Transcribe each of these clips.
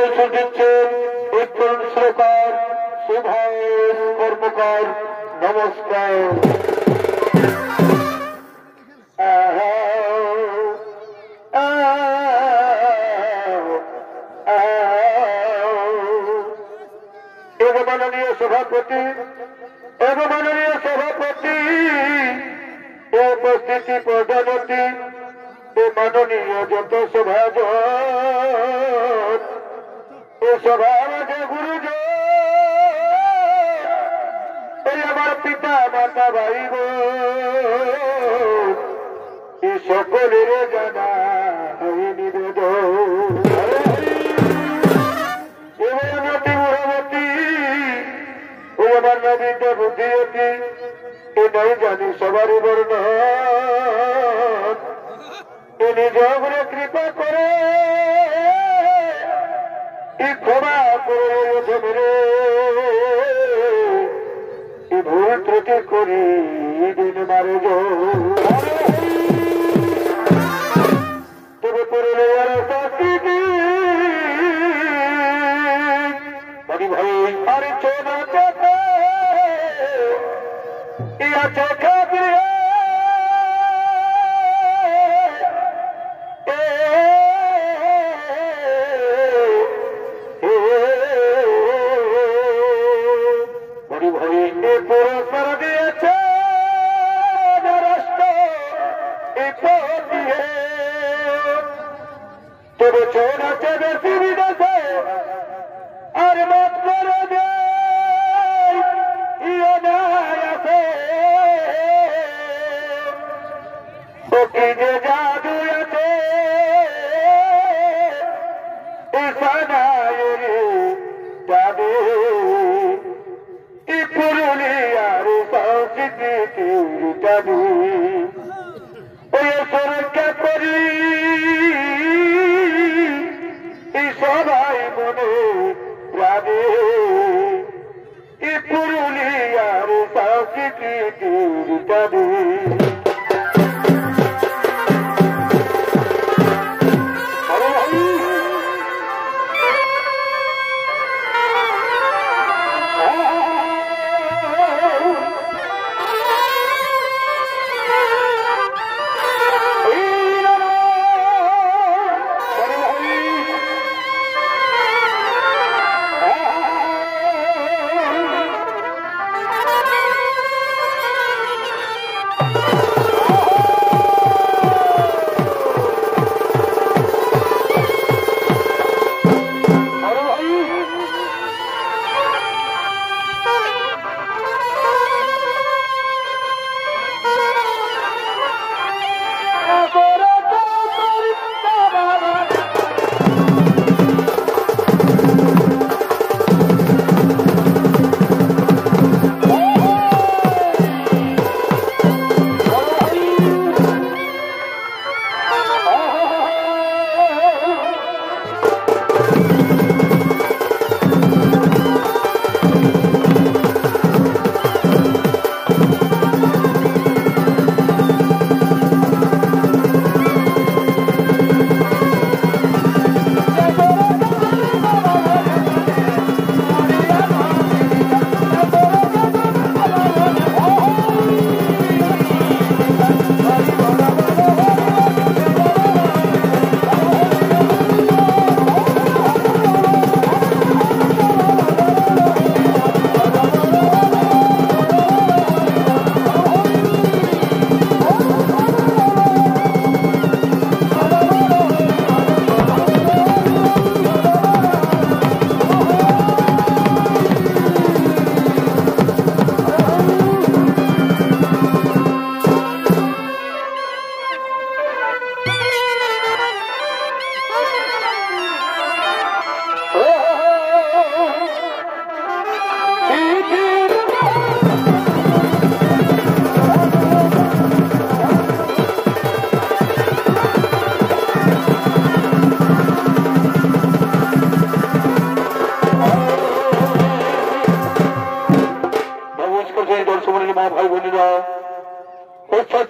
পরিবেশন দিচ্ছেন এই তরুণ শ্রোতার সুভাষ কর্মকার। নমস্কার। মাননীয় সভাপতি এবং মাননীয় সভাপতি উপস্থিতি প্রধানতি মাননীয় যত সভাজন এ সভা আমাদের গুরুজন এই আমার পিতা মাতা ভাই বোন এই সকলের জানা নিবেদন। আমার নবীটা বুদ্ধিয়তি এ নাই জানি সবারই বর্ণ এ নিজ করে কৃপা করে ই ক্ষমা করে মেরে ই ভুল ত্রুটি করি দিন মারে তবে পড়লে আর শাস্তি ভাই আর চোনা চোখা দিয়ে ভরি ভরি পুরস্কার দিয়েছে রাষ্ট্র দিয়ে তবে চোর আছে বেশি বিদেশে আর মত করে দে যে জাদু আছে জাদু পুরুলিয়ার সংস্কৃতি জাদু ওই সুরক্ষা করি সবাই মনে প্রাণে পুরুলিয়ার সংস্কৃতি জাদু।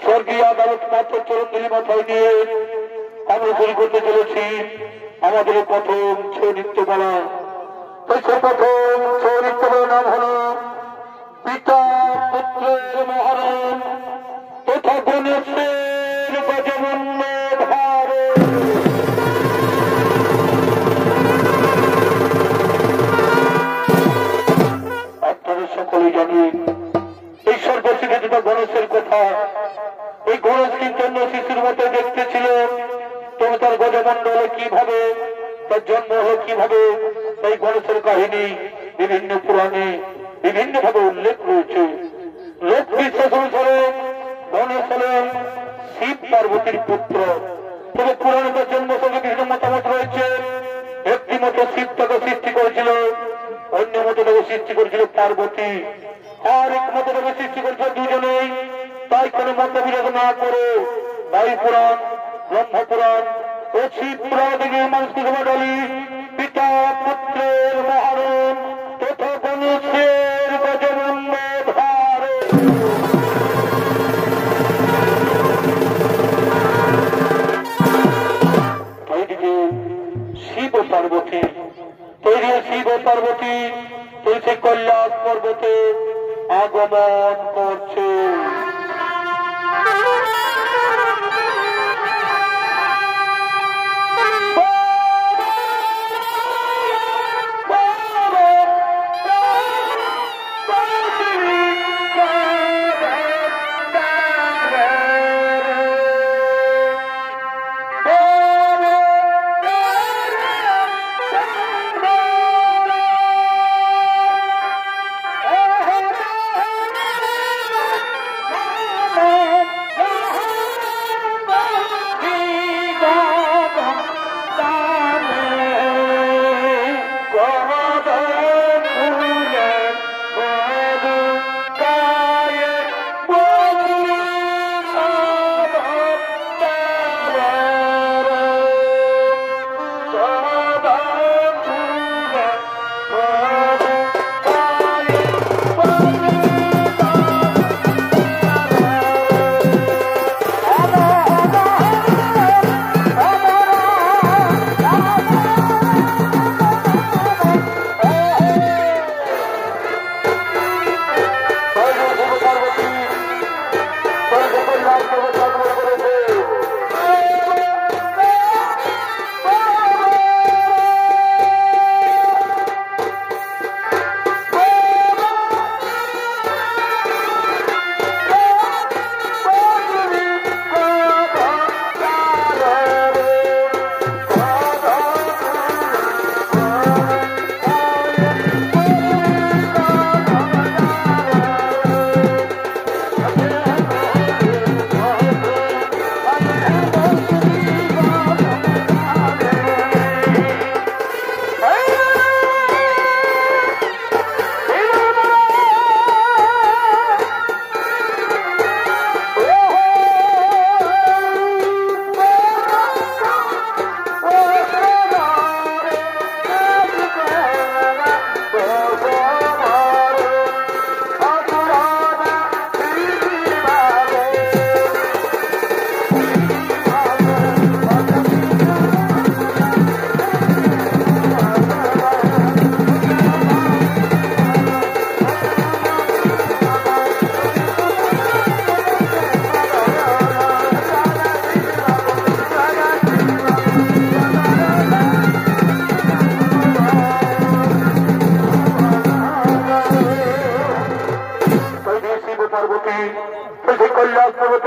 স্বর্গীয় আদালত মাত্র চরণ মাথায় নিয়ে আমরা শুরু করতে চলেছি আমাদের প্রথম ছৌ নৃত্য বলা। তো সে প্রথম ছৌ নৃত্য বলার নাম হল পিতা পুত্রের মহারণ তথা গণেশের গজমন্য ধার। আপনারা সকলেই জানি এই সর্বশিক্ষিত গণেশের কথা। এই গণেশ কিন্তু অন্য শিশুর মতো দেখতে ছিল, তবে তার গজমণ্ডলে কিভাবে, তার জন্ম হল কিভাবে, এই গণেশের কাহিনী বিভিন্ন পুরাণে বিভিন্ন ভাবে উল্লেখ রয়েছে। লোক বিশ্বাস অনুসারে গণেশ হলেন শিব পার্বতীর পুত্র। তবে পুরাণে তার জন্ম সঙ্গে বিভিন্ন মতামত রয়েছে। একটি মতো শিব তাকে সৃষ্টি করেছিল, অন্য মতো তাকে সৃষ্টি করেছিল পার্বতী, আর এক মতো তাকে সৃষ্টি করেছিল দুজনেই। তাই কোনো মতবিরোধ না করে বায়ু পুরাণ, ব্রহ্ম পুরাণ ও শিব পুরাণ থেকে মানুষকে ডালি পিতা পুত্রের মহারণ তথা গণেশের গজমন্য ধার। শিব ও পার্বতী তৈরি, শিব ও পার্বতী তুলসী কৈলাস পর্বতে আগমন করছে।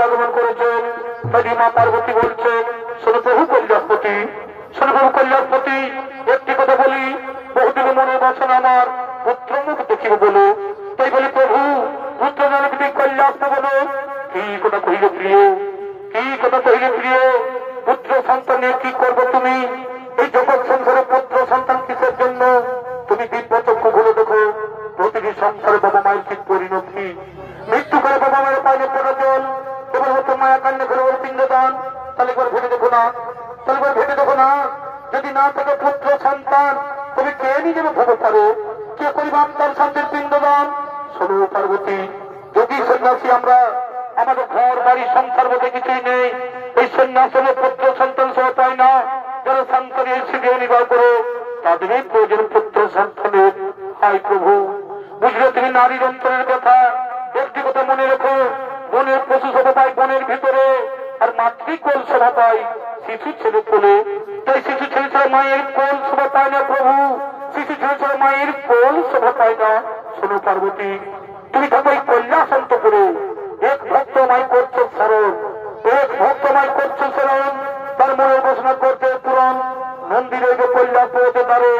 আগমন করেছেন। তাই মা পার্বতী বলছেন, শোনো প্রভু কৈলাসপতি, শোনো প্রভু কৈলাসপতি, একটি কথা বলি, বহুদিন মনে বাসনা আমার পুত্র মুখ দেখিব বলো। তাই বলি প্রভু পুত্র জনপতি কৈলাস বলো। কি কথা কহিলে প্রিয়, কি কথা কহিলে প্রিয়, পুত্র সন্তান নিয়ে কি করবো তুমি? এই জগৎ সংসারে পুত্র সন্তান কিসের জন্য? তুমি দিব্য চক্ষু ভুলে দেখো, প্রতিটি সংসারে বাবা মায়ের কি পরিণতি। মৃত্যু করে বাবা মায়ের পাইলে পড়া জল, এবার হয়তো মায়া কান্না করে ওর পিণ্ডদান। তাহলে একবার ভেবে দেখো না, তাহলে একবার ভেবে দেখো না, যদি না থাকে পুত্র সন্তান তুমি কে নিজেকে ভেবে পারো, কে করিবা তার শান্তির পিণ্ডদান? শোনো পার্বতী, যদি সন্ন্যাসী আমরা, আমাদের ঘর বাড়ি সংসার বলতে কিছুই নেই। এই সন্ন্যাস হলে পুত্র সন্তান সহ পাই না, যারা সন্তানে শিখে নির্বাহ করো তাদের প্রয়োজন পুত্র সন্তানের। হাই প্রভু, বুঝলে তুমি নারীর অন্তরের কথা, একটি কথা মনে রেখো, বনের পশু শোভা পায় বনের ভিতরে, আর মাতৃকোল শোভা পায় শিশু ছেলে কোলে। তাই শিশু ছেলে ছাড়া মায়ের কোল শোভা পায় না প্রভু, শিশু ছেলে ছাড়া মায়ের কোল শোভা পায় না। শোনো পার্বতী, তুমি থাকো এই কৈলাসন্ত করে, এক ভক্তমাই করছো স্মরণ, এক ভক্তমাই করছো স্মরণ, তার মনের ঘোষণা করতে পূরণ। মন্দিরে কৈলাস পৌঁছে তারে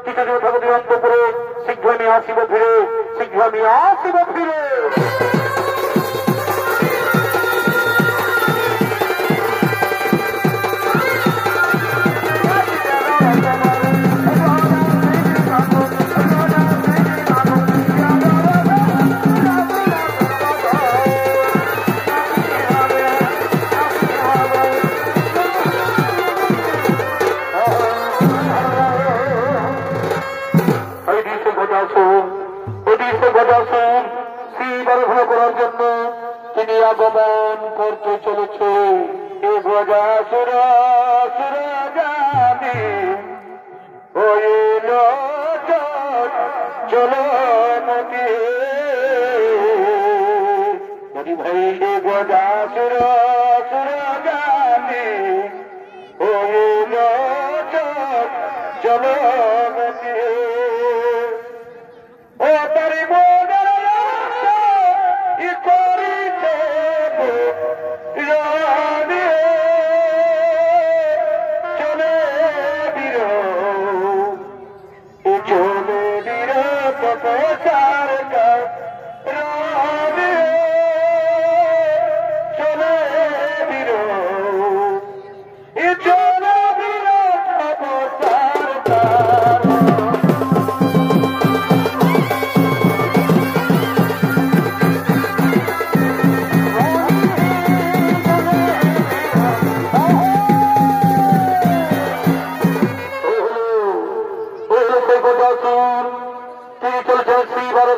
কিছুদিন থাকো দিগন্ত করে, শীঘ্র আমি আসিব ফিরে, শীঘ্র আমি আসিব ফিরে। করার জন্য তিনি আগমন করতে চলেছে। এ গজাসুর জানি হইল চলো মতি ভাই, এ গজাসুর জানি হইল চলো মতি। ও তারি তিনি চলছেন শ্রীবার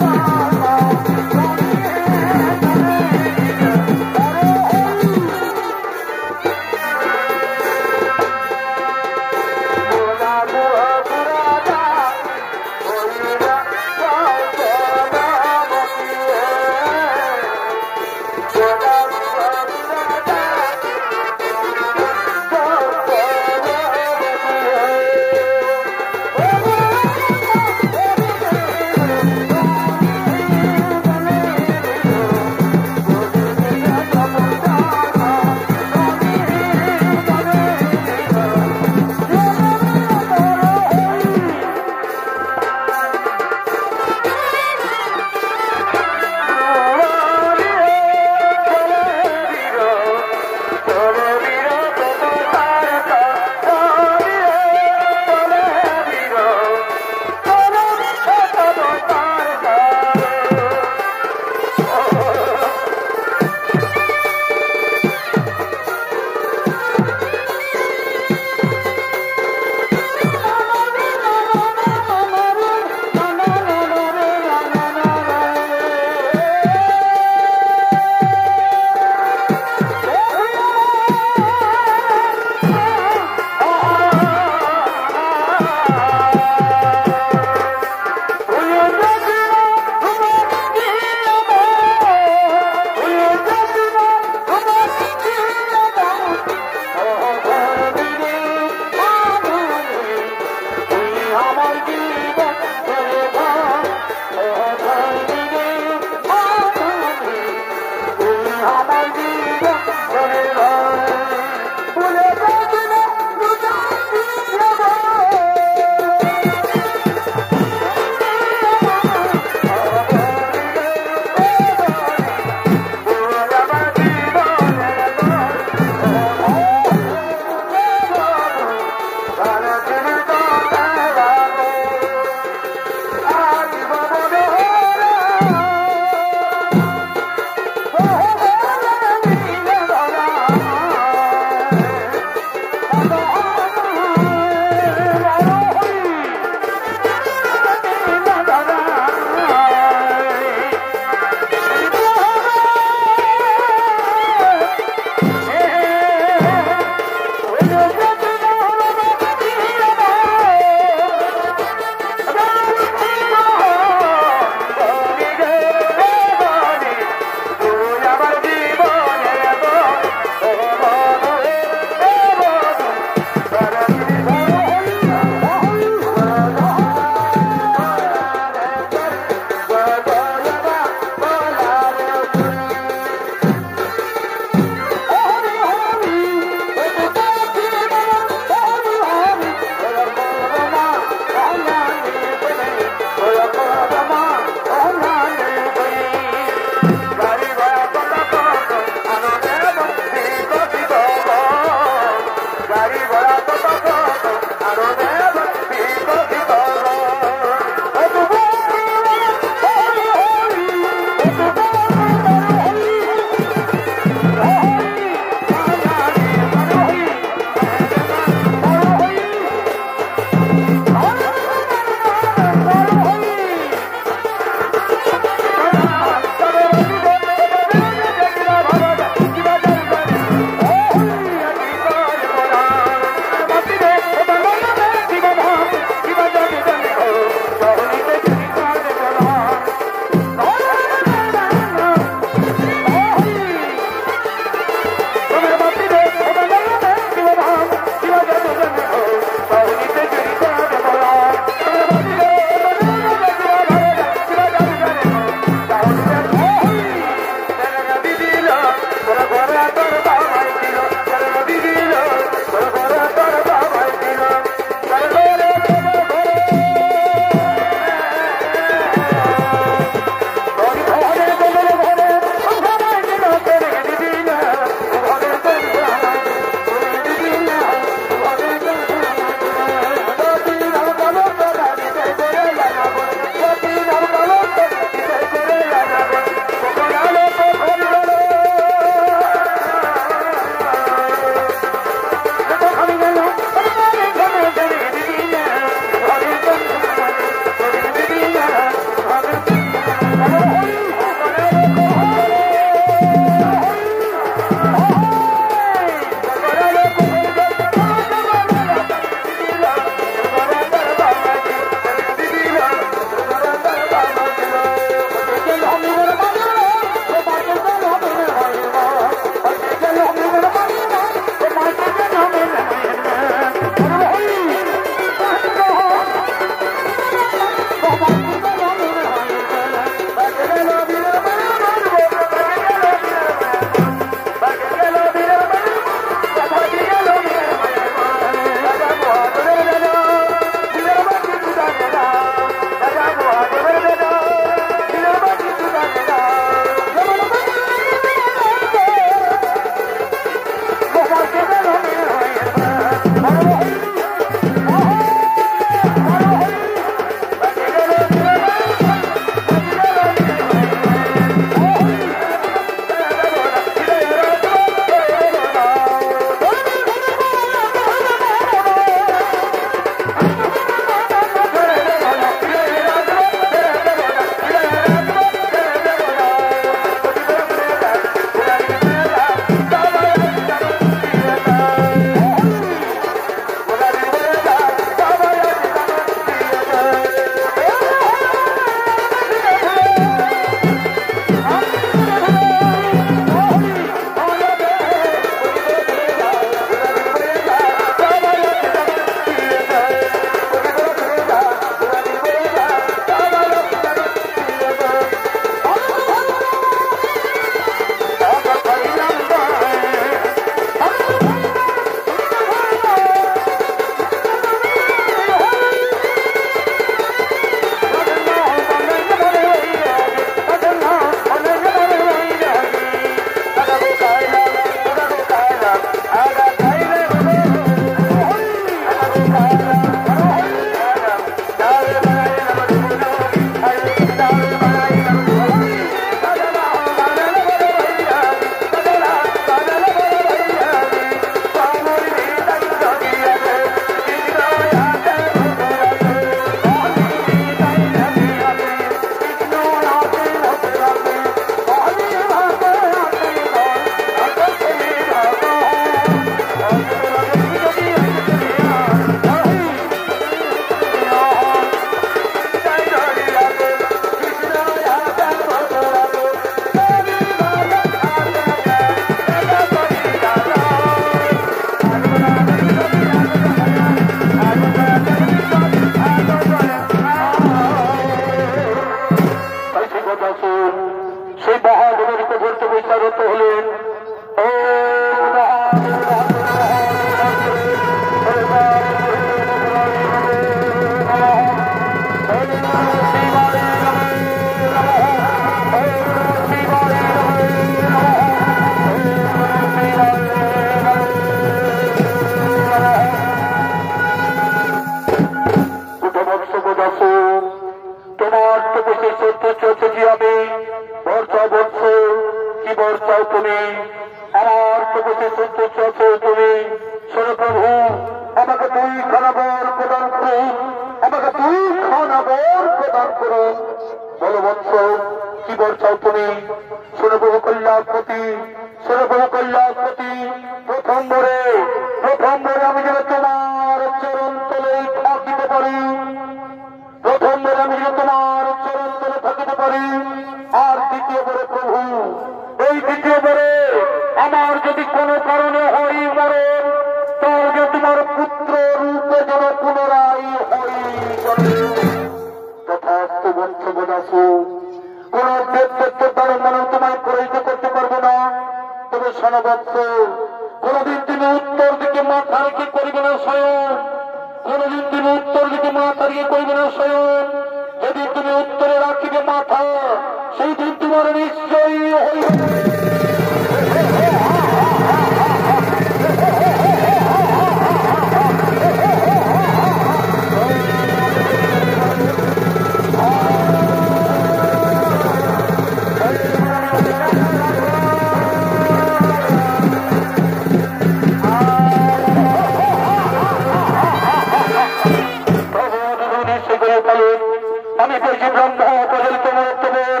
আমি বলছি ব্রহ্ম অপহরিত মহত্তমের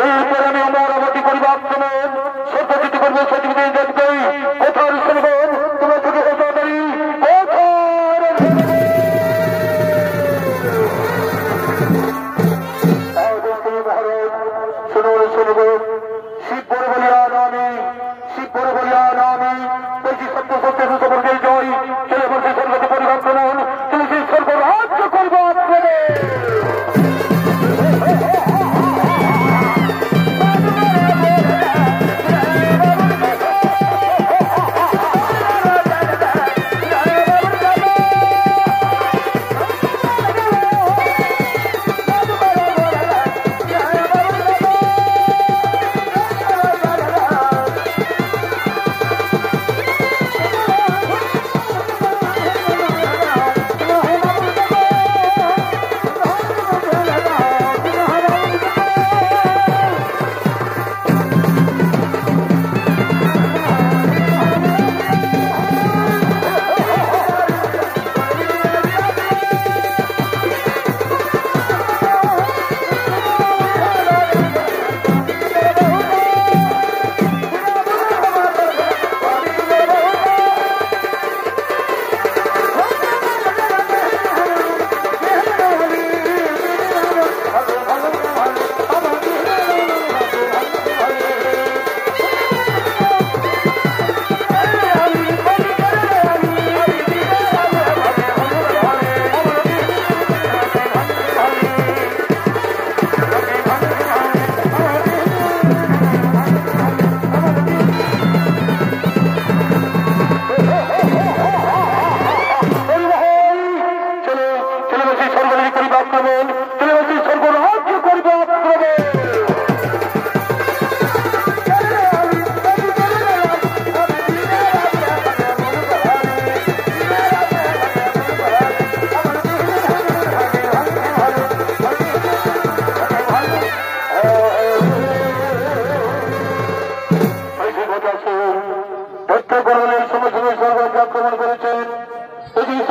এরপর আমি আমার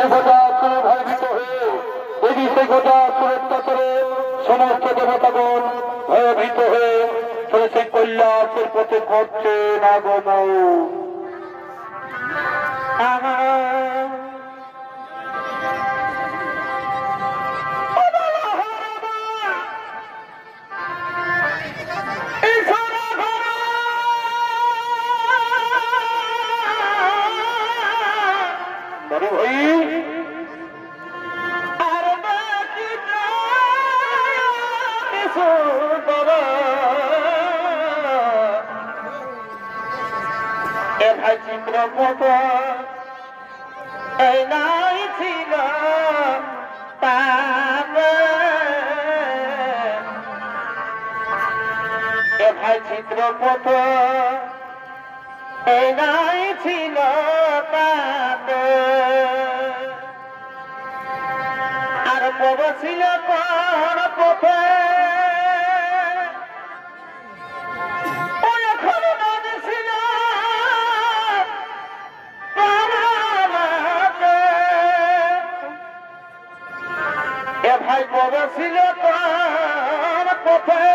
গোটা আসলে ভয়ভীত হয়ে এদিকে গোটা আসলে করে সমস্ত দেবতাগণ ভয়ভীত হয়ে চলে সেই কৈলাসের পথে ঘটছে না গম চিত্রপট এই নাই ছিল এ ভাই চিত্রপট এই নাই ছিল আর পব ছিল কোন পথে ভাই বড় ছিল তার পথে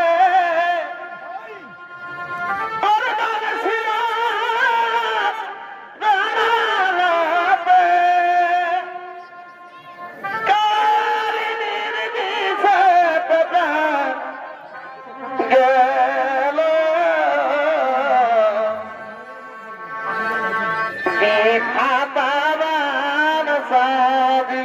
সাদি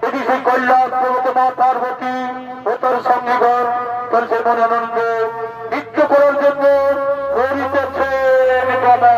এদিকে কৈলাস মা পার্বতী ও তোর সঙ্গীগণ তোর সে মনে আনন্দ নৃত্য করার জন্য করিতেছেন বাবা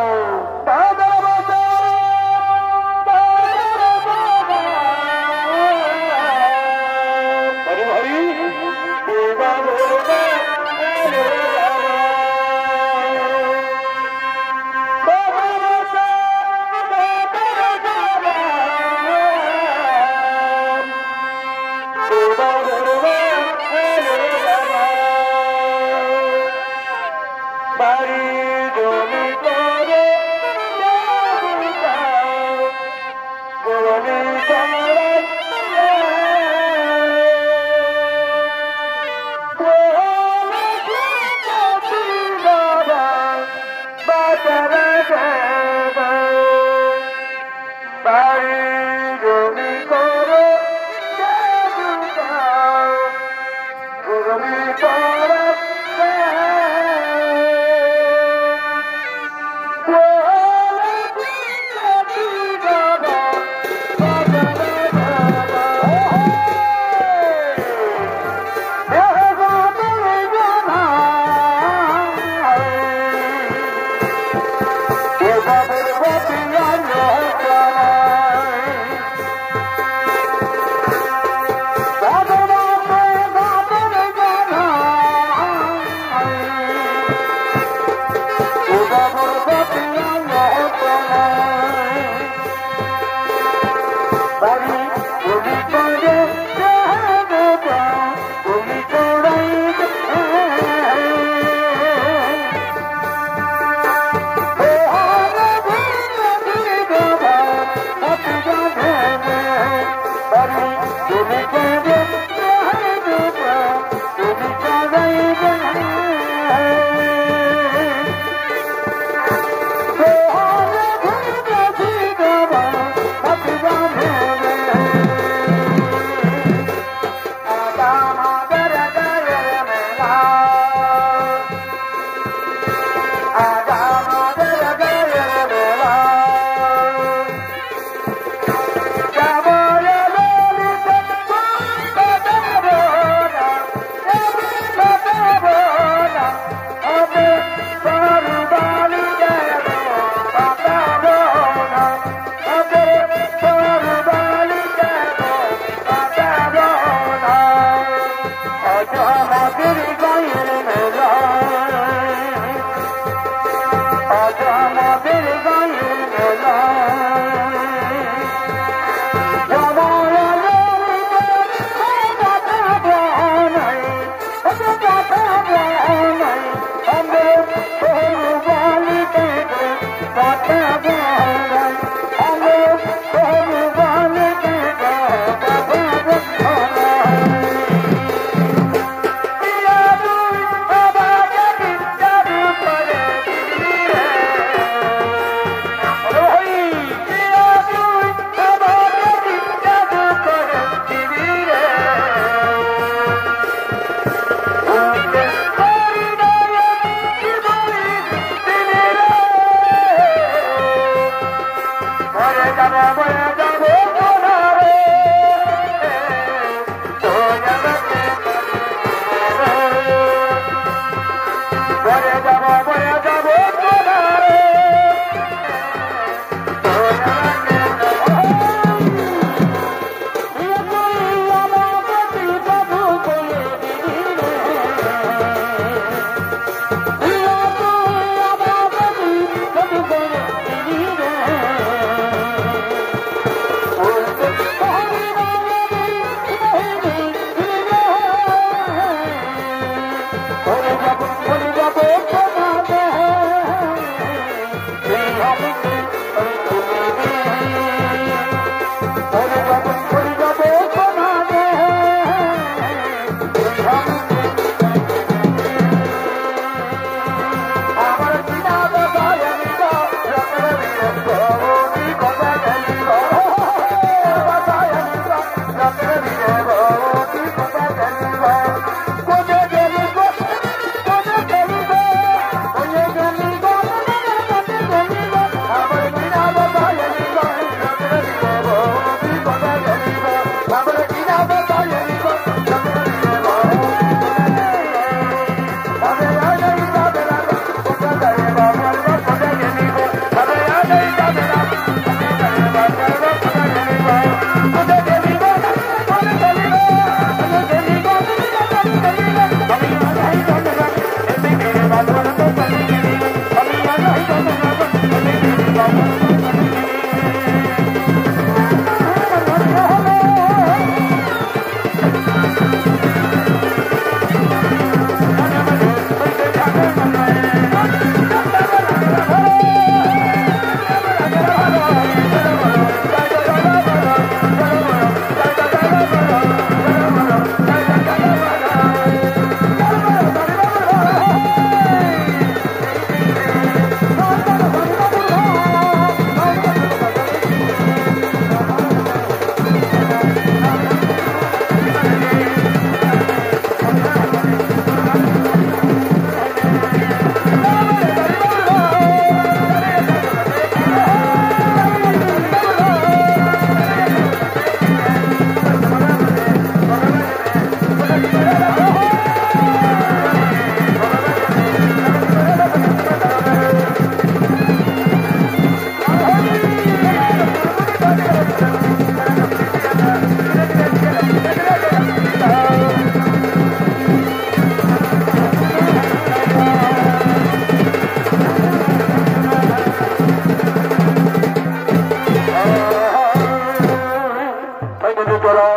জুতোরা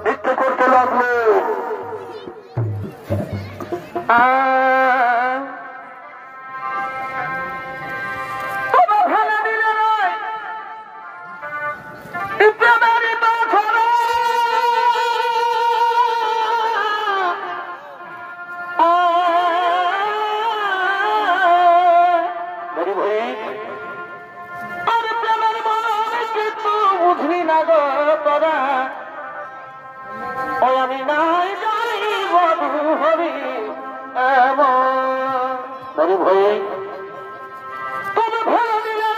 নৃত্য করতে লাগলো। বুঝলি না গো তোরা ও আমি নাই যাই বধু হবি এমন ভাই তবে ভালো দিলে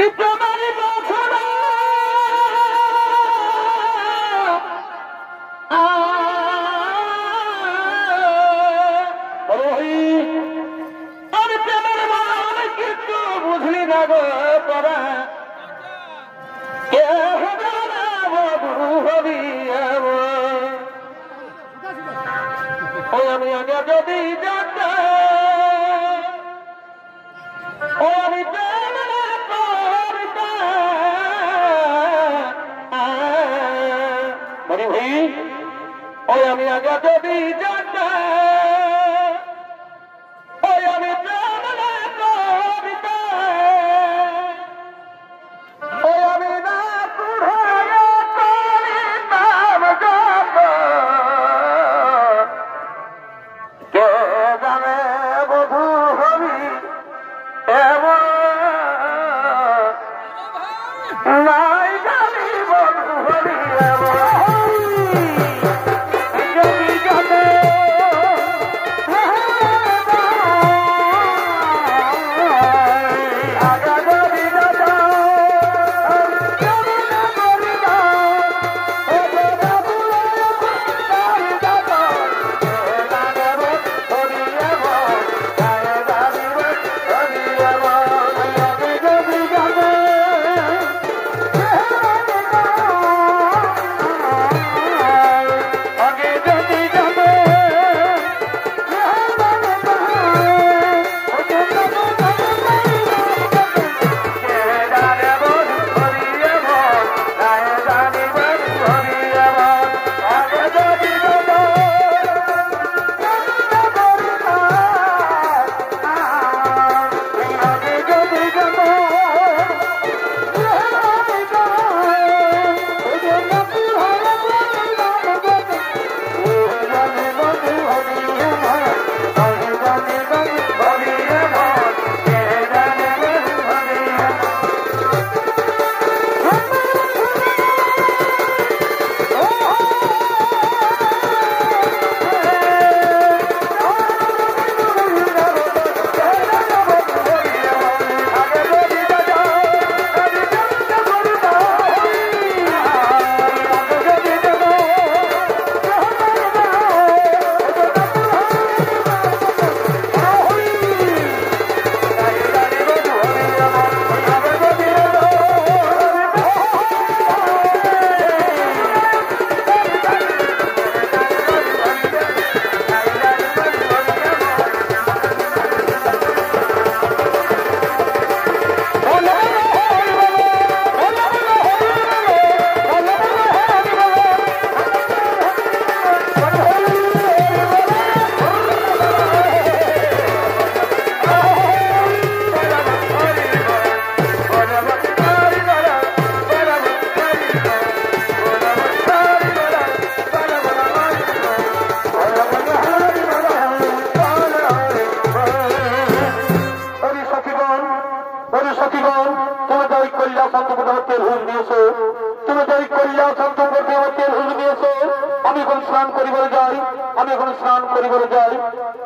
ইত্যাদি বাছনা আমি প্রেমের মনে কিন্তু বুঝলি না গো তোরা আমি আগে যদি জানতে আমি মনি ভাই ওই আমি আগে যদি জানতে ওই আমি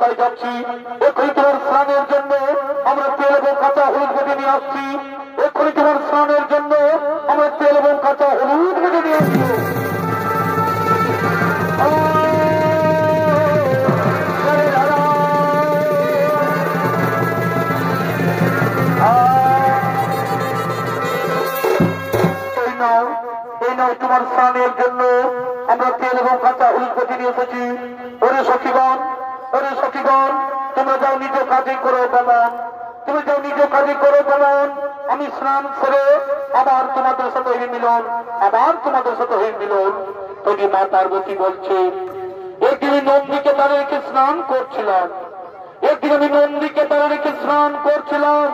তাই যাচ্ছি এক্ষুনি তোমার স্নানের জন্য আমরা তেল এবং কাঁচা হলুদ বেটে নিয়ে আসছি। এক্ষুনি তোমার স্নানের জন্য আমরা তেল এবং কাঁচা হলুদ বেটে নিয়ে আসছি। তোমার স্নানের জন্য আমরা তেল এবং কাঁচা হলুদ বেটে নিয়ে এসেছি। ওরে সখীগণ, ওরে সখীগণ, তোমরা যাও নিজ কাজে করো তেমন, তুমি যাও নিজ কাজে করো তেমন। আমি স্নান সেরে আবার তোমাদের সাথে হয়ে মিলন, আবার তোমাদের সাথে হয়ে মিলন। তবে মা পার্বতী বলছে, একদিন নন্দীকে তারা রেখে স্নান করছিলাম, একদিন আমি নন্দীকে তারা রেখে স্নান করছিলাম,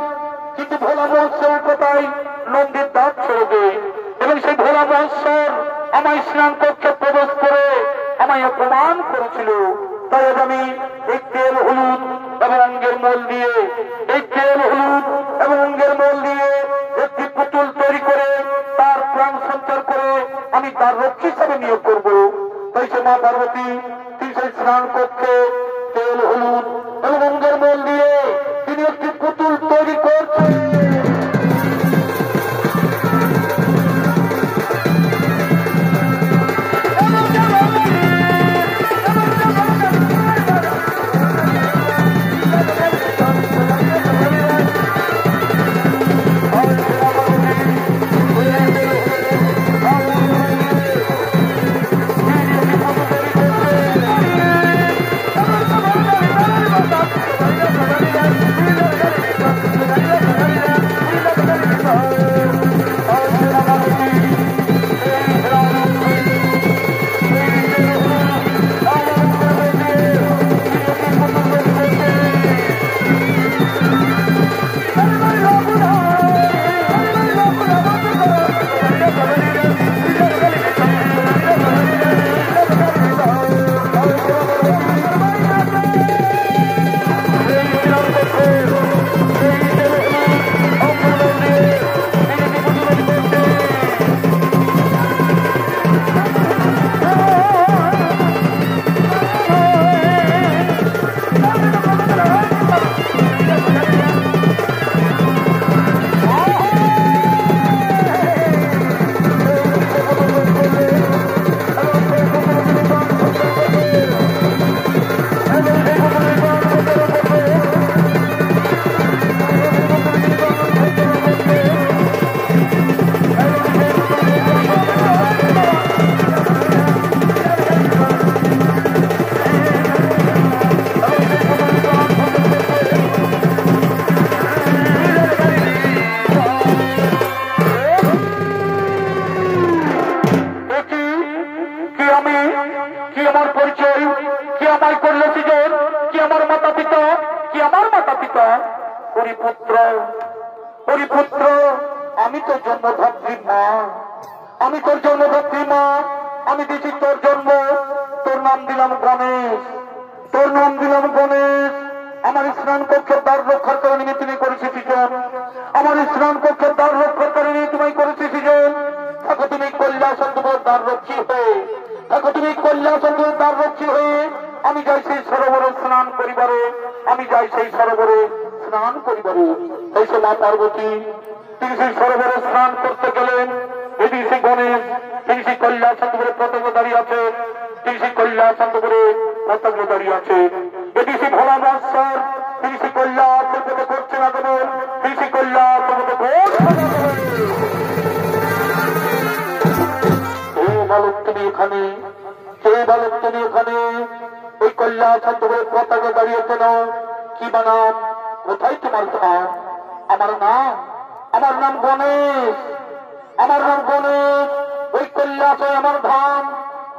কিন্তু ভোলা মহোৎসব কথায় নন্দীর দাঁত ছেড়ে দেয় এবং সেই ভোলা মহোৎসব আমায় স্নান কক্ষে প্রবেশ করে আমায় অপমান করেছিল। তাই আমি এই তেল হলুদ এবং অঙ্গের মল দিয়ে, এই তেল হলুদ এবং অঙ্গের মল দিয়ে একটি পুতুল তৈরি করে তার প্রাণ সঞ্চার করে আমি তার রক্ষী হিসাবে নিয়োগ করব। তাই সে মা পার্বতী তিনি সেই স্নান কক্ষে তেল হলুদ এবং অঙ্গের মল দিয়ে তিনি একটি পুতুল তৈরি করছেন। পার্বতী তিনি সেই সরোবরে স্নান করতে গেলেন। এদিকে গণেশ তিনি সেই কৈলাসচন্দ্রের পতাকা দাঁড়িয়ে আছে, তিনি সেই কৈলাসচন্দ্রের পতাকা দাঁড়িয়ে আছে। এদিকে ভোলা মহোৎসব তিনি সেই কৈলাসের পথে করছেন আগমন, তিনি সেই কৈলাসের পথে বালক তুমি এখানে, কে বালক তুমি এখানে ওই কৈলাসচন্দ্রের পতাকা দাঁড়িয়ে কেন? কি বানাম? কোথায় তোমার ধাম? আমার নাম গণেশ, আমার নাম গণেশ। ওই কৈলাসে আমার ধাম।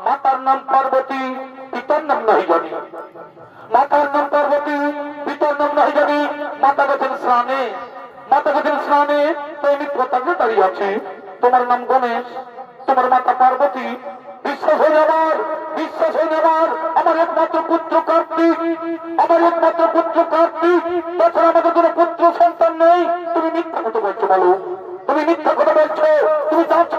মাতার নাম পার্বতী, পিতার নাম নাই জানি। মাতার নাম পার্বতী, পিতার নাম নাই জানি। মাতা গেছেন স্নানে, মাতা গেছেন স্নানে, তো আমি পতাকা দাঁড়িয়ে আছি। তোমার নাম গণেশ, তোমার মাতা পার্বতী। বিশ্বাস হয়ে যাবার, বিশ্বাস হয়ে যাবার। আমার একমাত্র পুত্র কার্তিক, আমার একমাত্র পুত্র কার্তিক। তাছাড়া আমাদের কোনো পুত্র সন্তান নেই। তুমি মিথ্যা কথা বলছো বলো, তুমি মিথ্যা কথা বলছো। তুমি চাচ্ছ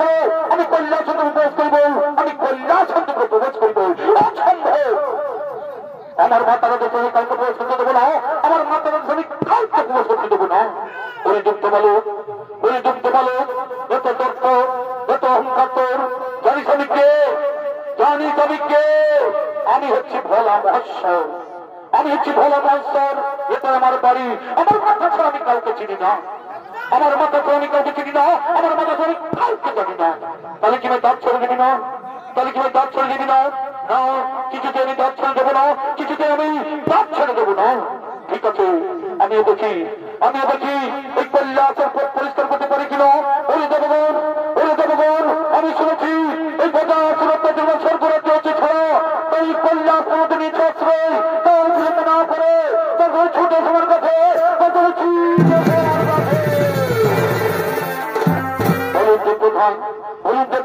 আমি কৈলাসচন্দ্র প্রবেশ করবো, আমি কৈলাসচন্দ্র প্রবেশ করবো। অসম্ভব। আমার মাতারা তো তুমি কাউকে প্রবেশ করতে দেবো না, আমার মাতারা আমি কাউকে প্রবেশ করতে দেবো না। ওই যুক্ত বলো, ওই যুক্ত বলো। যত তর্ক, যত অহংকার তোর, জানিস আমি কে? জানিস আমি কে? আমি হচ্ছি ভোলা মহোৎসব, আমি হচ্ছি ভোলা মহোৎসব। এটা আমার বাড়ি। আমার মাথা ছাড়া আমি কাউকে চিনি না, আমার মাথা ছাড়া আমি কাউকে চিনি না, আমার মাথা ছাড়া আমি কাউকে জানি না। তাহলে কি আমি দাঁত ছেড়ে দিবি না? তাহলে কি আমি দাঁত ছেড়ে দিবি না? না, কিছুতে আমি দাঁত ছেড়ে দেবো না, কিছুতে আমি দাঁত ছেড়ে দেবো না। ঠিক আছে, আমিও দেখি, আমিও দেখি ওই কৈলাসের পথ পরিষ্কার করতে পারি কিনা। ওই দেবো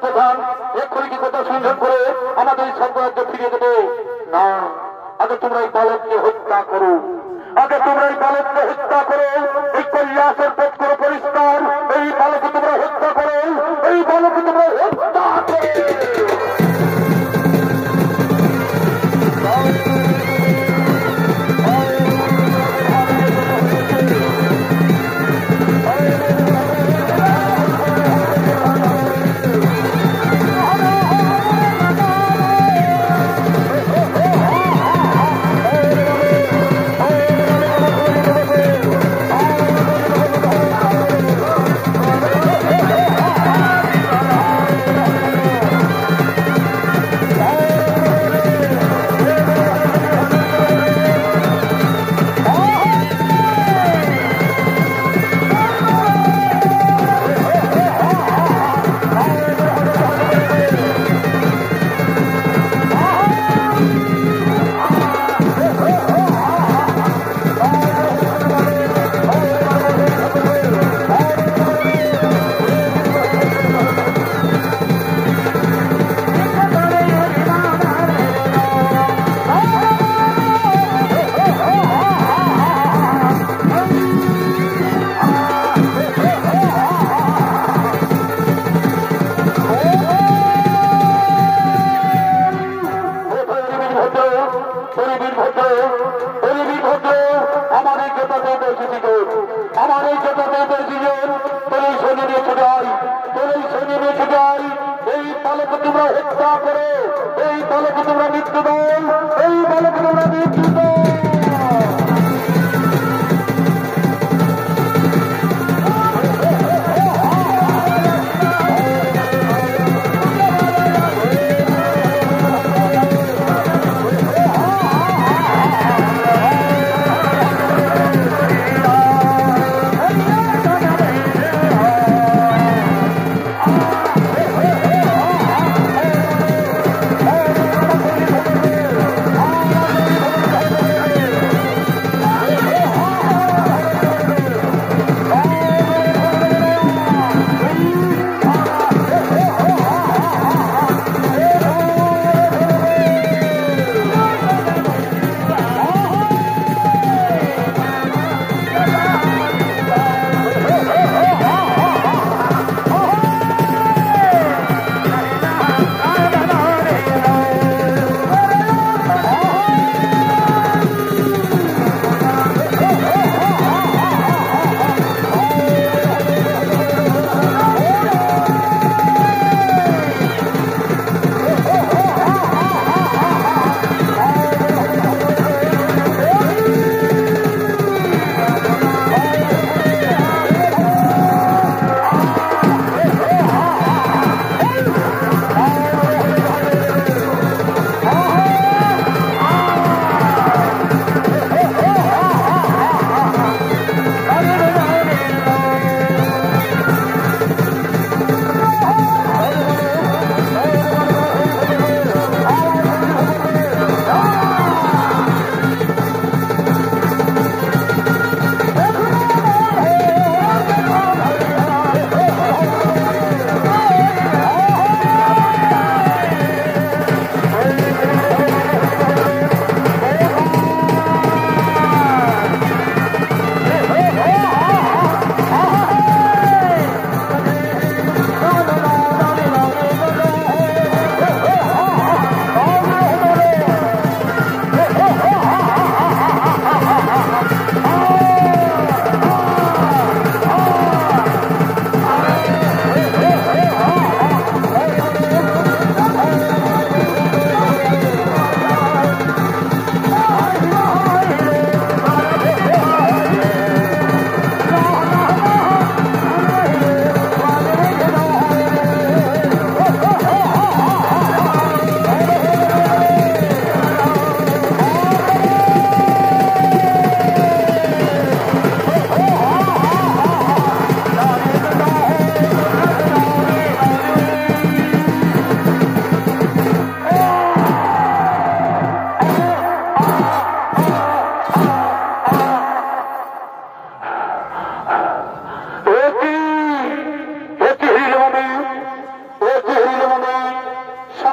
প্রধান এক্ষুনি কি কথা সংযোগ করে আমাদের এই সাম্রাজ্য ফিরিয়ে দেবে? না, আগে তোমরা এই বালককে হত্যা করো, আগে তোমরা এই বালককে হত্যা করো, এই কৈলাসের পথ করো পরিষ্কার, এই বালককে তোমরা হত্যা করো, এই বালককে তোমরা হত্যা করো।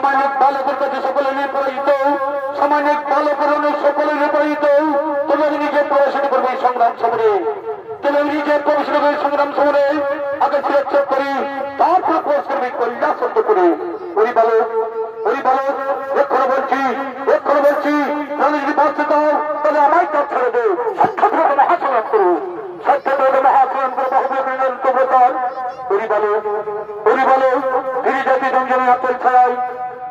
সামাজিক বালকের কাছে সকলে নির্বাচিত, সামাজিক বালকের সকলে নির্বাচিত। তবে আমি নিজে প্রবেশন করবো এই সংগ্রাম সমরে, তবে আমি নিজে প্রবেশন করবো এই সংগ্রাম সমরে। আগে সুরক্ষা করি, তারপর প্রবেশ করবি কল্যাণ সত্য করে। ওই বালক এক্ষণে বলছি আমি যদি বাঁচতে চাও তাহলে আমায় কাজ ছেড়ে দেয়। সত্যভাবে মহাসংগ্রাম করো, সত্যভাবে মহাসংগ্রাম করে প্রকার। ওই বালক ধীরে জাতি জঞ্জনের হাতের ছায়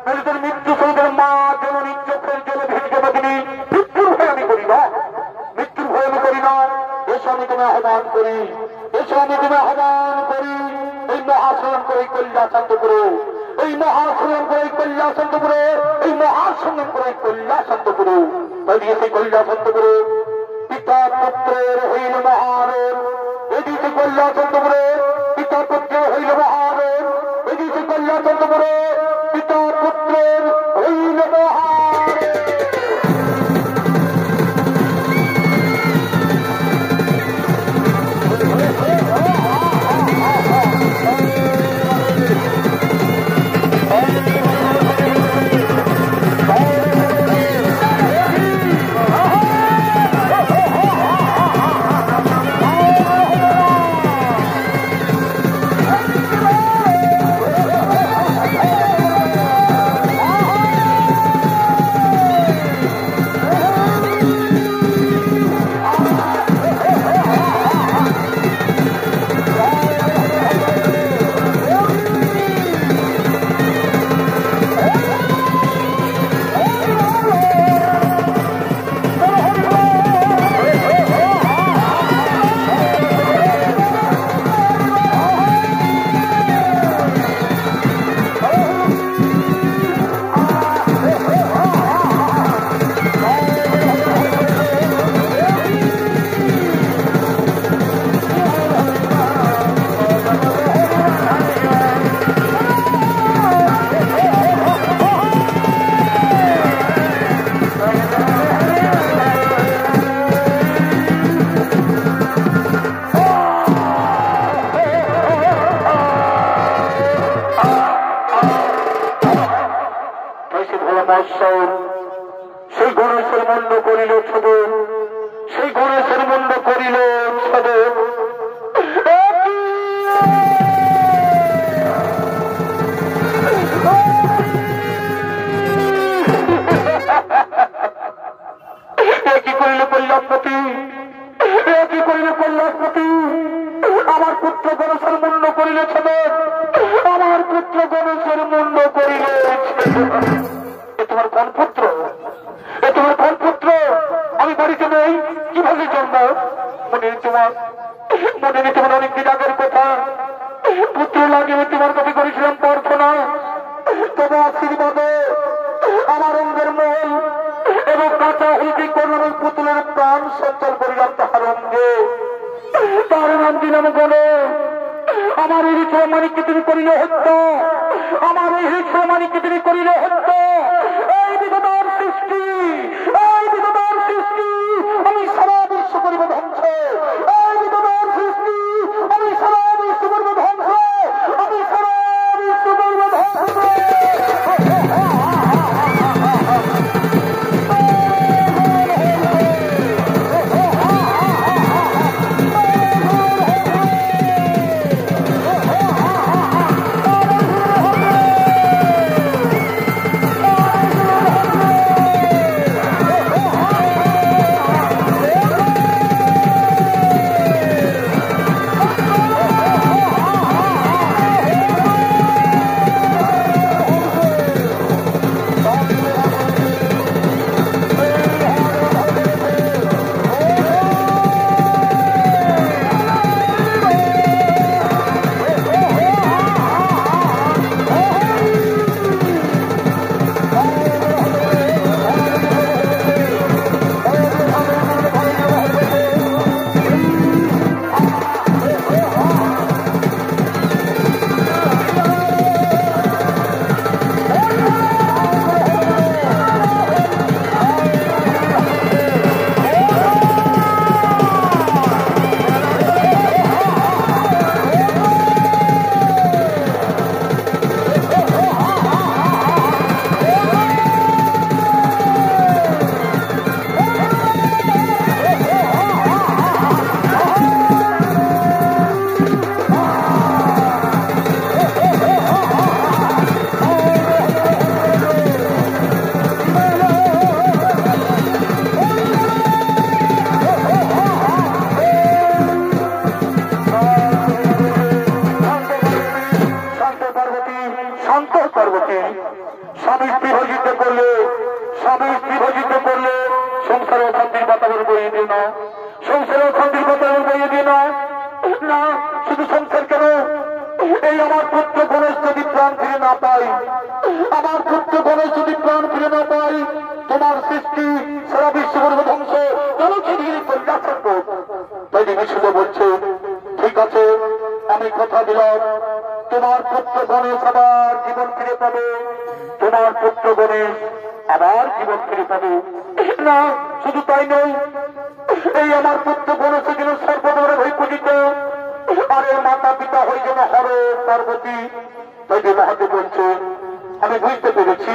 মেয়েদের মৃত্যু সৌদের মা জননী চোখের জলে ভেঙে বাঁধিনি। মৃত্যুর ভয় আমি করি না, মৃত্যুর ভয় আমি করি না। এসো আমি তুমি আহ্বান করি, এসো আমি তুমি আহ্বান করি। এই মহাসংগ্রাম করে কল্যাণ শান্ত করো, এই মহাসংগ্রাম করে কল্যাণ শান্ত করো, এই মহাসংগ্রাম করে কল্যাণ শান্ত করো। তাই সেই কল্যাণ শান্ত করো। পিতা পুত্রের হইল মহারণ, এদিকে কল্যাণ শান্ত করো। পিতা পুত্রের হইল মহারণ, এদিকে কল্যাণ শান্ত করো। পিতা পুত্রের হইল মহারণ। সেই গণেশের মন্ড করিল ছদ, সেই গণেশের মন্ড করিল ছদ। কি করিল কল্যাণপতি, কি করিল কল্যাণপতি। আমার পুত্র গণেশের মন্ড করিল ছদ, আমার পুত্র গণেশের মন্ড করিল। তোমার কোন পুত্র, তোমার কোন পুত্র? আমি বাড়িতে নেই, কিভাবে জন্ম? মনে তোমার অনেকদিন আগের কথা। পুত্র লাগে তোমার কাছে করেছিলাম প্রার্থনা, তবে আশীর্বাদে আমার অঙ্গের মহল এবং কাঁচা হলদি করলাম পুতুলের প্রাণ সঞ্চার করিলাম তাহার অঙ্গে। তার নাম দিলাম গণেশ। আমার এই মানিককে তুমি করিলে হত্যা, আমার এই মানিককে তুমি করিলে হত্যা। এই বিধবার সৃষ্টি, এই বিধবার সৃষ্টি আমি সারা বিশ্ব করিব ধ্বংস। এই বিধবার সৃষ্টি আমি সারা বিশ্ব করিব ধ্বংস, আমি সারা বিশ্ব করিব ধ্বংস। স্বামী স্ত্রী ভজিত করলে সংসারে শান্তির বাতাবরণ বইয়ে দিও না, সংসারে শান্তির বাতাবরণ বইয়ে দিও না। না শুধু সংসার কেন, এই আমার পুত্র গণেশ যদি প্রাণ ফিরে না পাই, আমার পুত্র গণেশ যদি প্রাণ ফিরে না পাই, তোমার সৃষ্টি সারা বিশ্ব করবে ধ্বংস, কেন ছিড়িয়ে কল্যাণ সম্ভব। তাই বিশুদ্ধ বলছে, ঠিক আছে আমি কথা দিলাম, তোমার পুত্র গণেশ আবার জীবন ফিরে পাবে, তোমার পুত্র গণেশ আবার জীবন ফিরে পাবে। না শুধু তাই নয়, এই আমার পুত্র গণেশ যেন সর্বদরে হয়ে পূজিত, আর এর মাতা পিতা হয়ে যেন হর পার্বতী। তাই যে মহাদেব বলছে, আমি বুঝতে পেরেছি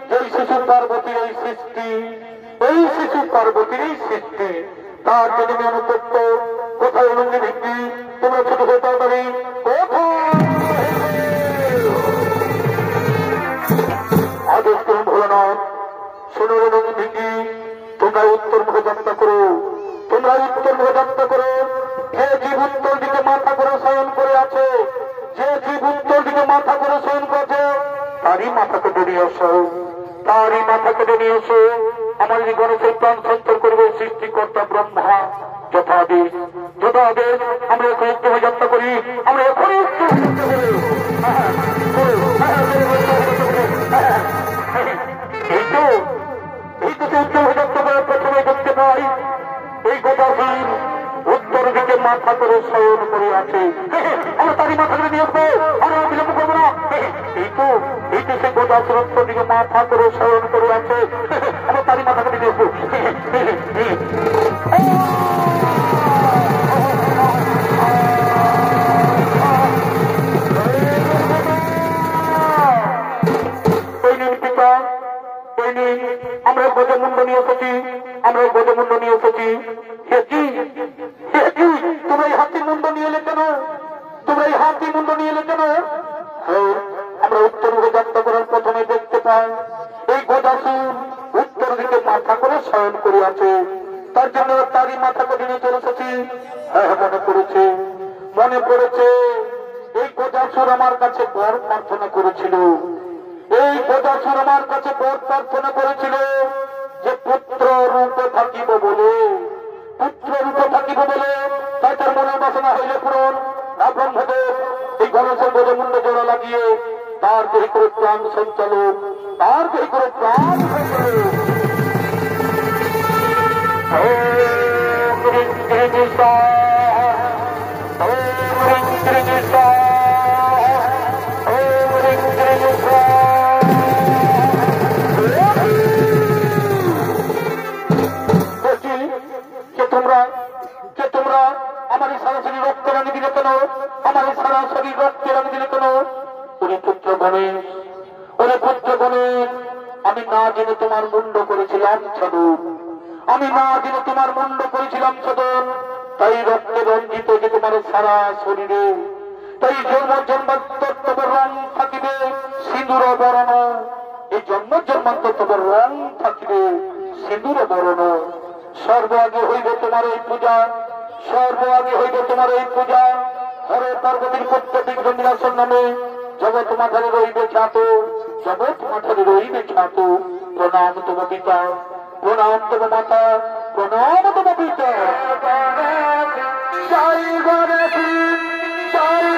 যে এই শিশু পার্বতীর এই সৃষ্টি, এই শিশু পার্বতীর এই সৃষ্টি, তার যদি আমি অনুতপ্ত কোথায় অনুমতি ভিত্তি তোমরা ছোট হয়ে তাড়াতাড়ি আদেশ করুন ভোলানাথ। শোনো অনুমতি, তোমরা উত্তর মুখে যাত্রা করো, যে জীব উত্তর দিকে মাথা করে শয়ন করে আছে, তারই মাথা কেটে নিয়ে এসো, আমার এই গণেশের প্রাণ সন্তর করবে সৃষ্টিকর্তা ব্রহ্মা। যথাদেশ আমরা এখন উত্তমে যাত্রা করি, আমরা এখন এই তো উত্তমে যাত্রা করে প্রথমে দেখতে পাই এই গোদাসীন উত্তর দিকে মাথা করে শয়ন করে আছে। আমরা তারই মাথা করে নিয়ে আসবো, আমরা বিলম্ব করবো না। এই তো সে গোদাসীন উত্তর দিকে মাথা করে শয়ন করে আছে, আমরা তারই মাথা করে নিয়ে আসবো। আমরা গজমুণ্ড নিয়ে এসেছি, তোমরা এই হাতির মুন্ড নিয়ে এলে কেন? আমরা উত্তর দিকে যাত্রা করার প্রথমে দেখতে পাই এই গোদাসুর উত্তর দিকে মাথা করে শয়ন করে আছে, তার জন্য তারই মাথা করে নিয়ে চলে এসেছি। মনে পড়েছে এই গোদাসুর আমার কাছে বর প্রার্থনা করেছিল, যে পুত্র রূপে থাকিব বলে, তাই তার মনের বাসনা হইলে পূরণ না। ব্রহ্মদেব এই গণেশের গজমুণ্ড জোড়া লাগিয়ে তার দেহে করে প্রাণ সঞ্চালন, তোমরা আমার এই সারা শরীর রক্ত রাঙি দিলে কেন? ওরে পুত্র গণেশ, আমি না জেনে তোমার মুন্ড করেছিলাম ছদন, তাই রক্তে রঞ্জিত যে তোমার সারা শরীরে, তাই জন্মান্তর তোমার রং থাকিবে সিঁদুর বরণ, এই জন্মান্তর তোমার রং থাকিবে সিঁদুর বরণ। সর্ব আগে হইবে তোমার এই পূজা, হরে পার্বতীর পুত্র বিঘ্নবিনাশন নামে জগৎ মাথারে রইবে খ্যাত, প্রণাম তোমা পিতা, প্রণাম তোমা মাতা, প্রণাম তোমা পিতা। জয় গণেশ, জয়